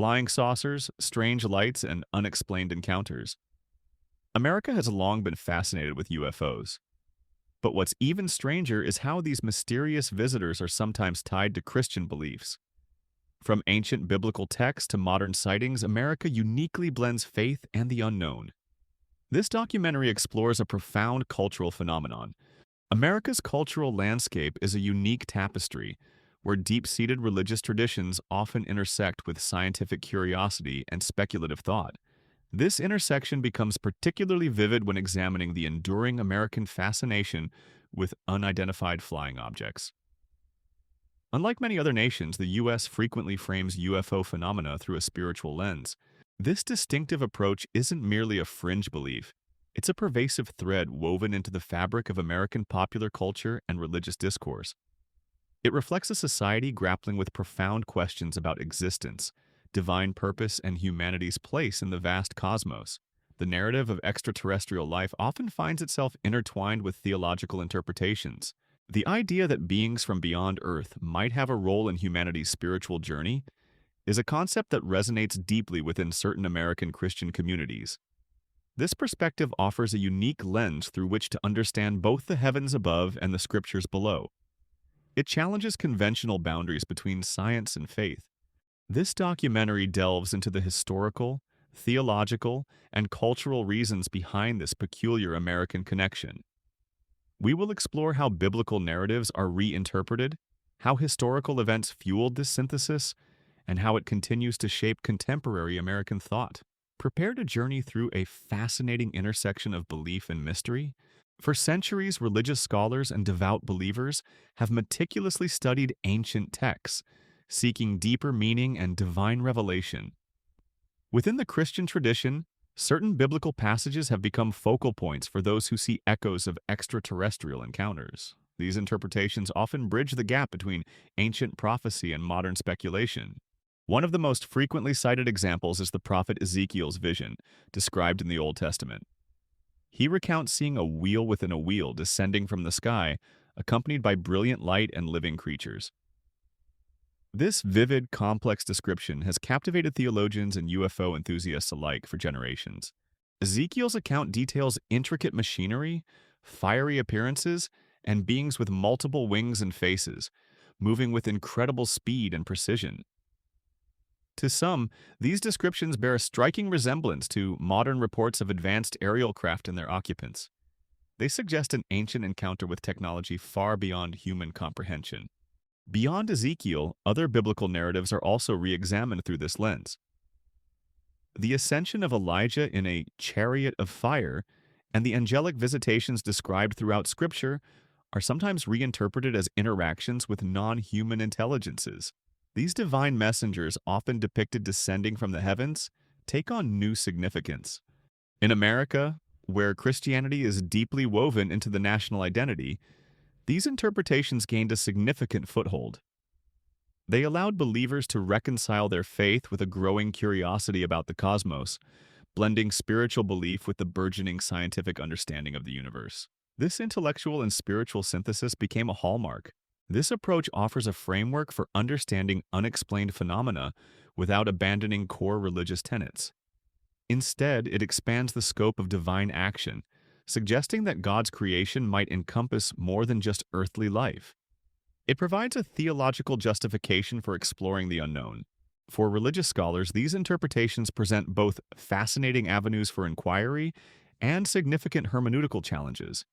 flying saucers, strange lights, and unexplained encounters. America has long been fascinated with UFOs. But what's even stranger is how these mysterious visitors are sometimes tied to Christian beliefs. From ancient biblical texts to modern sightings, America uniquely blends faith and the unknown. This documentary explores a profound cultural phenomenon. America's cultural landscape is a unique tapestry where deep-seated religious traditions often intersect with scientific curiosity and speculative thought. This intersection becomes particularly vivid when examining the enduring American fascination with unidentified flying objects. Unlike many other nations, the U.S. frequently frames UFO phenomena through a spiritual lens. This distinctive approach isn't merely a fringe belief, it's a pervasive thread woven into the fabric of American popular culture and religious discourse. It reflects a society grappling with profound questions about existence, divine purpose, and humanity's place in the vast cosmos. The narrative of extraterrestrial life often finds itself intertwined with theological interpretations. The idea that beings from beyond Earth might have a role in humanity's spiritual journey is a concept that resonates deeply within certain American Christian communities. This perspective offers a unique lens through which to understand both the heavens above and the scriptures below. It challenges conventional boundaries between science and faith. This documentary delves into the historical, theological, and cultural reasons behind this peculiar American connection. We will explore how biblical narratives are reinterpreted, how historical events fueled this synthesis, and how it continues to shape contemporary American thought. Prepare to journey through a fascinating intersection of belief and mystery. For centuries, religious scholars and devout believers have meticulously studied ancient texts, seeking deeper meaning and divine revelation. Within the Christian tradition, certain biblical passages have become focal points for those who see echoes of extraterrestrial encounters. These interpretations often bridge the gap between ancient prophecy and modern speculation. One of the most frequently cited examples is the prophet Ezekiel's vision, described in the Old Testament. He recounts seeing a wheel within a wheel descending from the sky, accompanied by brilliant light and living creatures. This vivid, complex description has captivated theologians and UFO enthusiasts alike for generations. Ezekiel's account details intricate machinery, fiery appearances, and beings with multiple wings and faces, moving with incredible speed and precision. To some, these descriptions bear a striking resemblance to modern reports of advanced aerial craft and their occupants. They suggest an ancient encounter with technology far beyond human comprehension. Beyond Ezekiel, other biblical narratives are also re-examined through this lens. The ascension of Elijah in a chariot of fire and the angelic visitations described throughout Scripture are sometimes reinterpreted as interactions with non-human intelligences. These divine messengers, often depicted descending from the heavens, take on new significance. In America, where Christianity is deeply woven into the national identity, these interpretations gained a significant foothold. They allowed believers to reconcile their faith with a growing curiosity about the cosmos, blending spiritual belief with the burgeoning scientific understanding of the universe. This intellectual and spiritual synthesis became a hallmark. This approach offers a framework for understanding unexplained phenomena without abandoning core religious tenets. Instead, it expands the scope of divine action, suggesting that God's creation might encompass more than just earthly life. It provides a theological justification for exploring the unknown. For religious scholars, these interpretations present both fascinating avenues for inquiry and significant hermeneutical challenges.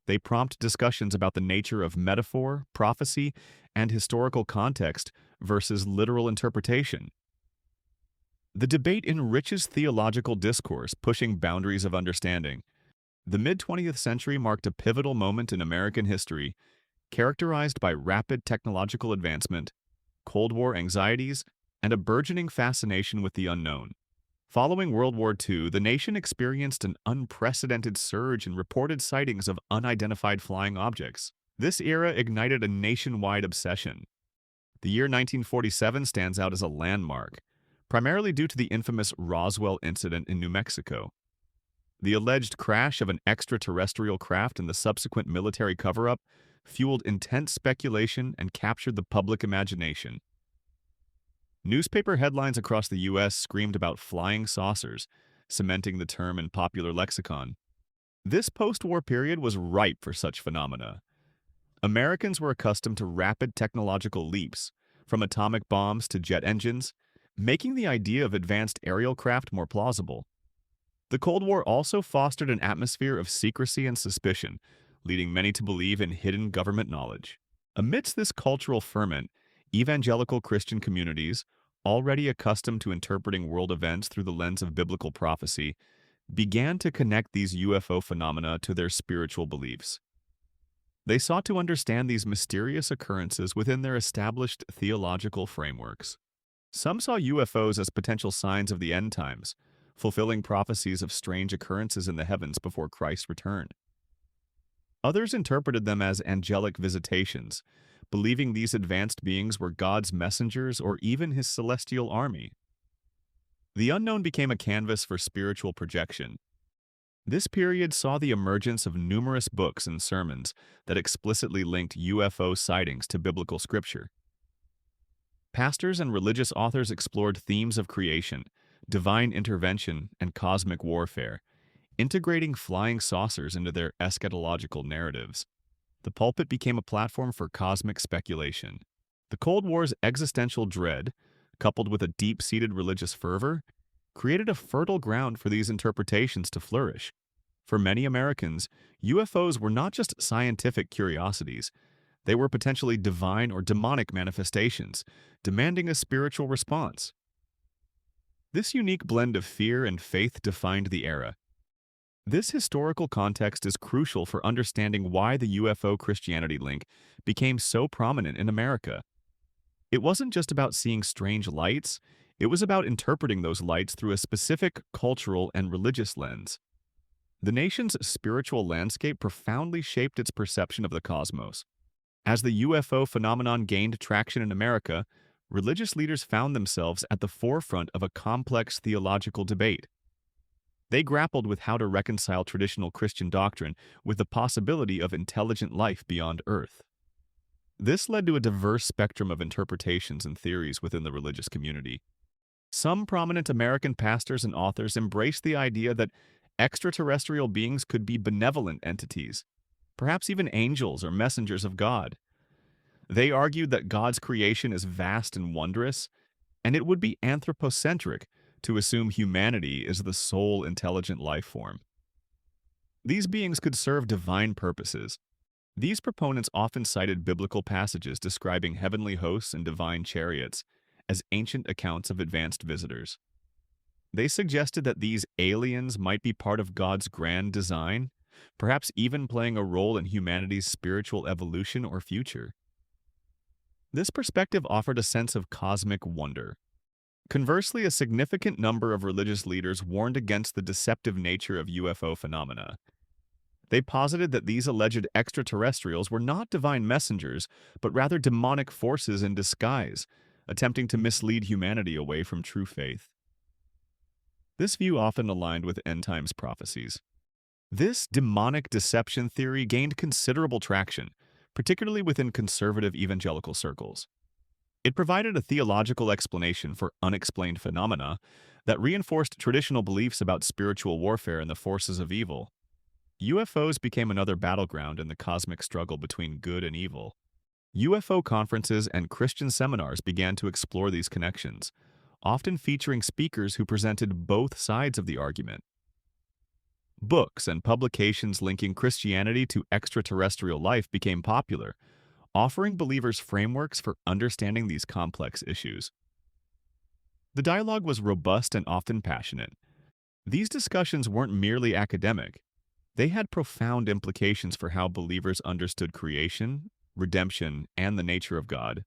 They prompt discussions about the nature of metaphor, prophecy, and historical context versus literal interpretation. The debate enriches theological discourse, pushing boundaries of understanding. The mid-20th century marked a pivotal moment in American history, characterized by rapid technological advancement, Cold War anxieties, and a burgeoning fascination with the unknown. Following World War II, the nation experienced an unprecedented surge in reported sightings of unidentified flying objects. This era ignited a nationwide obsession. The year 1947 stands out as a landmark, primarily due to the infamous Roswell incident in New Mexico. The alleged crash of an extraterrestrial craft and the subsequent military cover-up fueled intense speculation and captured the public imagination. Newspaper headlines across the U.S. screamed about flying saucers, cementing the term in popular lexicon. This post-war period was ripe for such phenomena. Americans were accustomed to rapid technological leaps, from atomic bombs to jet engines, making the idea of advanced aerial craft more plausible. The Cold War also fostered an atmosphere of secrecy and suspicion, leading many to believe in hidden government knowledge. Amidst this cultural ferment, evangelical Christian communities, already accustomed to interpreting world events through the lens of biblical prophecy, began to connect these UFO phenomena to their spiritual beliefs. They sought to understand these mysterious occurrences within their established theological frameworks. Some saw UFOs as potential signs of the end times, fulfilling prophecies of strange occurrences in the heavens before Christ's return. Others interpreted them as angelic visitations, believing these advanced beings were God's messengers or even his celestial army. The unknown became a canvas for spiritual projection. This period saw the emergence of numerous books and sermons that explicitly linked UFO sightings to biblical scripture. Pastors and religious authors explored themes of creation, divine intervention, and cosmic warfare, integrating flying saucers into their eschatological narratives. The pulpit became a platform for cosmic speculation. The Cold War's existential dread, coupled with a deep-seated religious fervor, created a fertile ground for these interpretations to flourish. For many Americans, UFOs were not just scientific curiosities. They were potentially divine or demonic manifestations, demanding a spiritual response. This unique blend of fear and faith defined the era. This historical context is crucial for understanding why the UFO Christianity link became so prominent in America. It wasn't just about seeing strange lights, it was about interpreting those lights through a specific cultural and religious lens. The nation's spiritual landscape profoundly shaped its perception of the cosmos. As the UFO phenomenon gained traction in America, religious leaders found themselves at the forefront of a complex theological debate. They grappled with how to reconcile traditional Christian doctrine with the possibility of intelligent life beyond Earth. This led to a diverse spectrum of interpretations and theories within the religious community. Some prominent American pastors and authors embraced the idea that extraterrestrial beings could be benevolent entities, perhaps even angels or messengers of God. They argued that God's creation is vast and wondrous, and it would be anthropocentric to assume humanity is the sole intelligent life form. These beings could serve divine purposes. These proponents often cited biblical passages describing heavenly hosts and divine chariots as ancient accounts of advanced visitors. They suggested that these aliens might be part of God's grand design, perhaps even playing a role in humanity's spiritual evolution or future. This perspective offered a sense of cosmic wonder. Conversely, a significant number of religious leaders warned against the deceptive nature of UFO phenomena. They posited that these alleged extraterrestrials were not divine messengers, but rather demonic forces in disguise, attempting to mislead humanity away from true faith. This view often aligned with end-times prophecies. This demonic deception theory gained considerable traction, particularly within conservative evangelical circles. It provided a theological explanation for unexplained phenomena that reinforced traditional beliefs about spiritual warfare and the forces of evil. UFOs became another battleground in the cosmic struggle between good and evil. UFO conferences and Christian seminars began to explore these connections, often featuring speakers who presented both sides of the argument. Books and publications linking Christianity to extraterrestrial life became popular, offering believers frameworks for understanding these complex issues. The dialogue was robust and often passionate. These discussions weren't merely academic. They had profound implications for how believers understood creation, redemption, and the nature of God.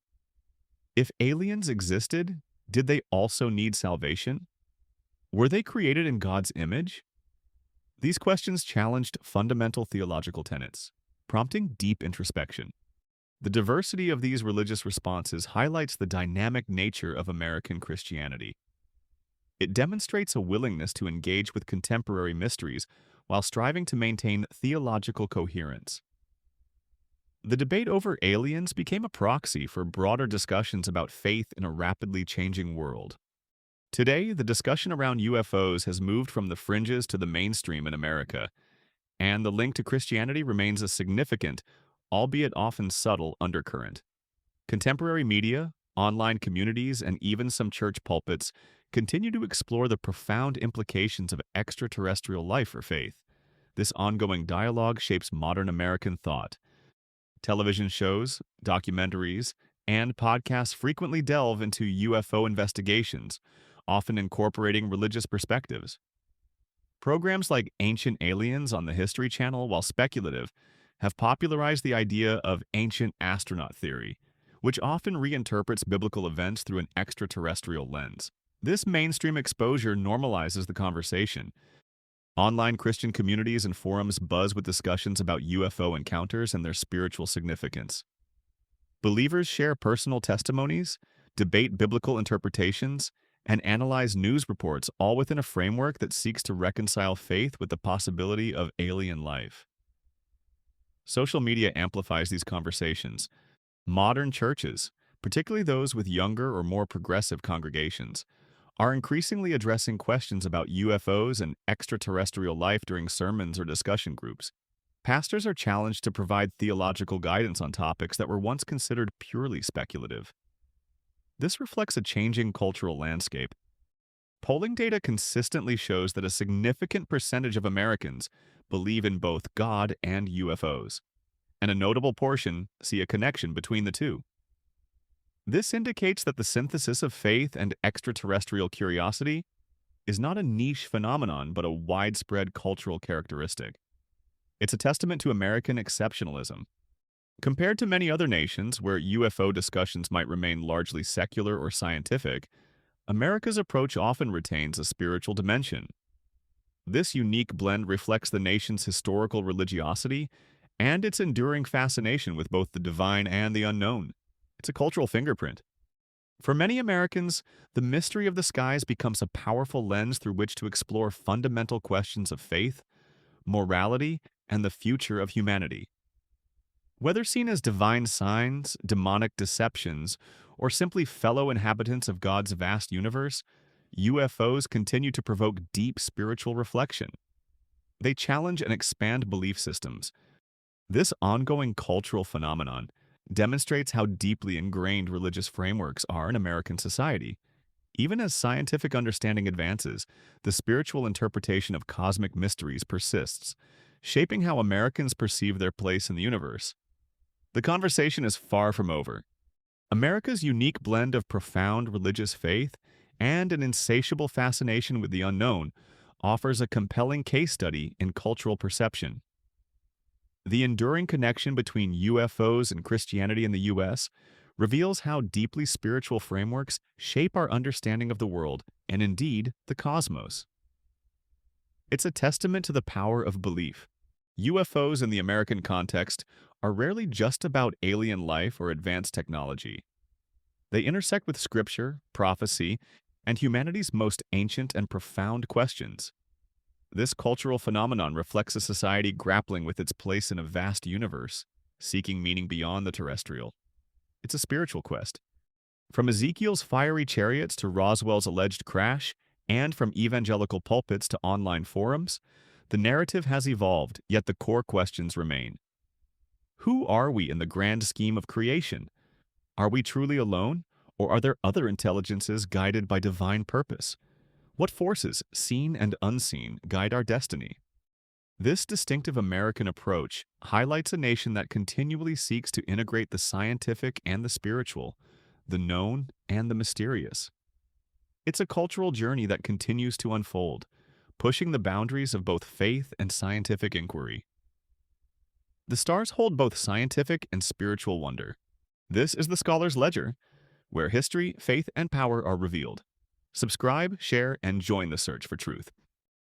If aliens existed, did they also need salvation? Were they created in God's image? These questions challenged fundamental theological tenets, prompting deep introspection. The diversity of these religious responses highlights the dynamic nature of American Christianity. It demonstrates a willingness to engage with contemporary mysteries while striving to maintain theological coherence. The debate over aliens became a proxy for broader discussions about faith in a rapidly changing world. Today, the discussion around UFOs has moved from the fringes to the mainstream in America, and the link to Christianity remains a significant, albeit often subtle, undercurrent. Contemporary media, online communities, and even some church pulpits continue to explore the profound implications of extraterrestrial life for faith. This ongoing dialogue shapes modern American thought. Television shows, documentaries, and podcasts frequently delve into UFO investigations, often incorporating religious perspectives. Programs like Ancient Aliens on the History Channel, while speculative, have popularized the idea of ancient astronaut theory, which often reinterprets biblical events through an extraterrestrial lens. This mainstream exposure normalizes the conversation. Online Christian communities and forums buzz with discussions about UFO encounters and their spiritual significance. Believers share personal testimonies, debate biblical interpretations, and analyze news reports, all within a framework that seeks to reconcile faith with the possibility of alien life. Social media amplifies these conversations. Modern churches, particularly those with younger or more progressive congregations, are increasingly addressing questions about UFOs and extraterrestrial life during sermons or discussion groups. Pastors are challenged to provide theological guidance on topics that were once considered purely speculative. This reflects a changing cultural landscape. Polling data consistently shows that a significant percentage of Americans believe in both God and UFOs, and a notable portion see a connection between the two. This indicates that the synthesis of faith and extraterrestrial curiosity is not a niche phenomenon but a widespread cultural characteristic. It's a testament to American exceptionalism. Compared to many other nations where UFO discussions might remain largely secular or scientific, America's approach often retains a spiritual dimension. This unique blend reflects the nation's historical religiosity and its enduring fascination with both the divine and the unknown. It's a cultural fingerprint. For many Americans, the mystery of the skies becomes a powerful lens through which to explore fundamental questions of faith, morality, and the future of humanity. Whether seen as divine signs, demonic deceptions, or simply fellow inhabitants of God's vast universe, UFOs continue to provoke deep spiritual reflection. They challenge and expand belief systems. This ongoing cultural phenomenon demonstrates how deeply ingrained religious frameworks are in American society. Even as scientific understanding advances, the spiritual interpretation of cosmic mysteries persists, shaping how Americans perceive their place in the universe. The conversation is far from over. America's unique blend of profound religious faith and an insatiable fascination with the unknown offers a compelling case study in cultural perception. The enduring connection between UFOs and Christianity in the U.S. reveals how deeply spiritual frameworks shape our understanding of the world and, indeed, the cosmos. It's a testament to the power of belief. UFOs in the American context are rarely just about alien life or advanced technology. They intersect with scripture, prophecy, and humanity's most ancient and profound questions. This cultural phenomenon reflects a society grappling with its place in a vast universe, seeking meaning beyond the terrestrial. It's a spiritual quest. From Ezekiel's fiery chariots to Roswell's alleged crash, and from evangelical pulpits to online forums, the narrative has evolved, yet the core questions remain. Who are we in the grand scheme of creation? Are we truly alone, or are there other intelligences guided by divine purpose? What forces, seen and unseen, guide our destiny? This distinctive American approach highlights a nation that continually seeks to integrate the scientific and the spiritual, the known and the mysterious. It's a cultural journey that continues to unfold, pushing the boundaries of both faith and scientific inquiry. The stars hold both scientific and spiritual wonder. This is the Scholar's Ledger, where history, faith, and power are revealed. Subscribe, share, and join the search for truth.